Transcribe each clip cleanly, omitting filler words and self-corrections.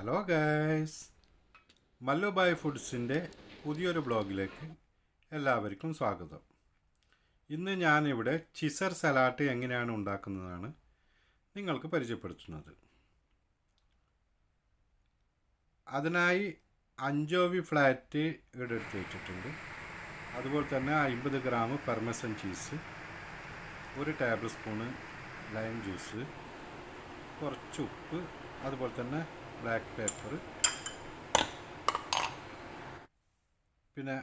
Hello guys, മല്ലുബായ് ഫുഡ്സിൻ്റെ പുതിയൊരു ബ്ലോഗിലേക്ക് എല്ലാവർക്കും സ്വാഗതം. ഇന്ന് ഞാനിവിടെ ചിസർ സലാഡ് എങ്ങനെയാണ് ഉണ്ടാക്കുന്നതാണ് നിങ്ങൾക്ക് പരിചയപ്പെടുത്തുന്നത്. അതിനായി അഞ്ചോവി ഫ്ലാറ്റ് ഇവിടെ എടുത്ത് വെച്ചിട്ടുണ്ട്. അതുപോലെ തന്നെ 50 gram parmesan cheese, 1 tablespoon lime juice, കുറച്ച് ഉപ്പ്, അതുപോലെ തന്നെ ബ്ലാക്ക് പേപ്പർ, പിന്നെ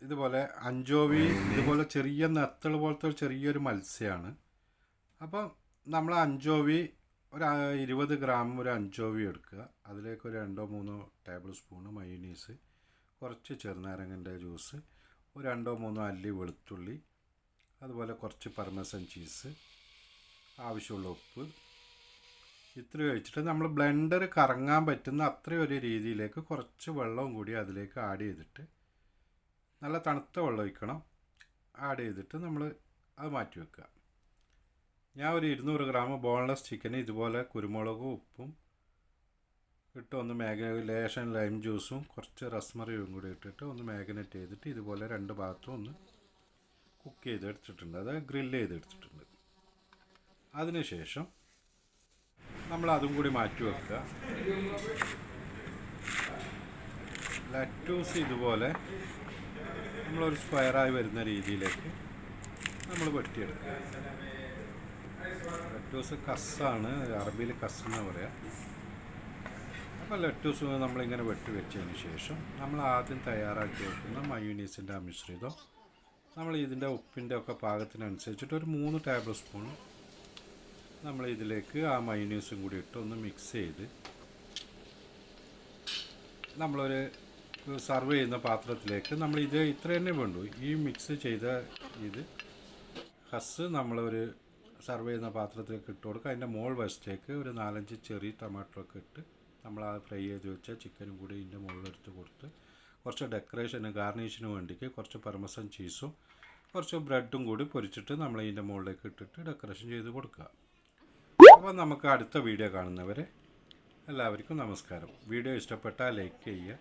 ഇതുപോലെ അഞ്ചോവി, ഇതുപോലെ ചെറിയ നെത്തൾ പോലത്തെ ചെറിയൊരു മത്സ്യമാണ്. അപ്പം നമ്മൾ അഞ്ചോവി ഒരു 20 ഗ്രാം ഒരു അഞ്ചോവി എടുക്കുക. അതിലേക്ക് ഒരു 2-3 ടേബിൾ സ്പൂണ് മയൂനീസ്, കുറച്ച് ചെറുനാരങ്ങൻ്റെ ജ്യൂസ്, ഒരു 2-3 അല്ലി വെളുത്തുള്ളി, അതുപോലെ കുറച്ച് പർമസൻ ചീസ്, ആവശ്യമുള്ള ഉപ്പ്, ഇത്രയും ഒഴിച്ചിട്ട് നമ്മൾ ബ്ലെൻഡർ കറങ്ങാൻ പറ്റുന്ന അത്രയും ഒരു രീതിയിലേക്ക് കുറച്ച് വെള്ളവും കൂടി അതിലേക്ക് ആഡ് ചെയ്തിട്ട്, നല്ല തണുത്ത വെള്ളം ഒഴിക്കണം, ആഡ് ചെയ്തിട്ട് നമ്മൾ അത് മാറ്റി വെക്കുക. ഞാൻ ഒരു 200 ഗ്രാം ബോൺലെസ് ചിക്കന് ഇതുപോലെ കുരുമുളകും ഉപ്പും ഇട്ട് ഒന്ന് ലേശം ലൈം ജ്യൂസും കുറച്ച് റസ്മറിയും കൂടി ഇട്ടിട്ട് ഒന്ന് മാഗ്നേറ്റ് ചെയ്തിട്ട് ഇതുപോലെ 2 ഭാഗത്തും ഒന്ന് കുക്ക് ചെയ്തെടുത്തിട്ടുണ്ട്, അത് ഗ്രില്ല് ചെയ്തെടുത്തിട്ടുണ്ട്. അതിനുശേഷം നമ്മൾ അതും കൂടി മാറ്റി വെക്കുക. ലറ്റൂസ് ഇതുപോലെ നമ്മളൊരു സ്ക്വയറായി വരുന്ന രീതിയിലേക്ക് നമ്മൾ വെട്ടിയെടുക്കുക. ലറ്റൂസ് കസ്സാണ്, അറബിയിൽ കസ് എന്ന് പറയാം. അപ്പോൾ ലറ്റൂസ് നമ്മളിങ്ങനെ വെട്ടി വെച്ചതിന് ശേഷം നമ്മൾ ആദ്യം തയ്യാറാക്കി വെക്കുന്ന മയൂനീസിൻ്റെ മിശ്രിതം നമ്മൾ ഇതിൻ്റെ ഉപ്പിൻ്റെ ഒക്കെ പാകത്തിനനുസരിച്ചിട്ട് ഒരു 3 ടേബിൾ സ്പൂൺ നമ്മൾ ഇതിലേക്ക് ആ മയൂനീസും കൂടി ഇട്ട് ഒന്ന് മിക്സ് ചെയ്ത് നമ്മളൊരു സർവ് ചെയ്യുന്ന പാത്രത്തിലേക്ക് നമ്മൾ ഇത്ര തന്നെ വേണ്ടു. ഈ മിക്സ് ചെയ്ത ഹസ് നമ്മളൊരു സർവ് ചെയ്യുന്ന പാത്രത്തിലേക്ക് ഇട്ട് കൊടുക്കുക. അതിൻ്റെ മോൾ വശത്തേക്ക് ഒരു 4-5 ചെറിയ ടൊമാറ്റോ ഒക്കെ ഇട്ട് നമ്മൾ ആ ഫ്രൈ ചെയ്ത് വെച്ച ചിക്കനും കൂടി ഇതിൻ്റെ മുകളിലെടുത്ത് കൊടുത്ത് കുറച്ച് ഡെക്കറേഷന് ഗാർണിഷിന് വേണ്ടിക്ക് കുറച്ച് പർമസൻ ചീസും കുറച്ച് ബ്രെഡും കൂടി പൊരിച്ചിട്ട് നമ്മൾ ഇതിൻ്റെ മുകളിലേക്ക് ഇട്ടിട്ട് ഡെക്കറേഷൻ ചെയ്ത് കൊടുക്കുക. അപ്പോൾ നമുക്ക് അടുത്ത വീഡിയോ കാണുന്നവരെ എല്ലാവർക്കും നമസ്കാരം. വീഡിയോ ഇഷ്ടപ്പെട്ടാൽ ലൈക്ക് ചെയ്യുക,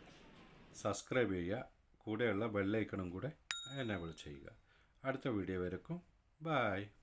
സബ്സ്ക്രൈബ് ചെയ്യുക, കൂടെയുള്ള ബെല്ലൈക്കണും കൂടെ എനേബിൾ ചെയ്യുക. അടുത്ത വീഡിയോ വരയ്ക്കും. ബായ്.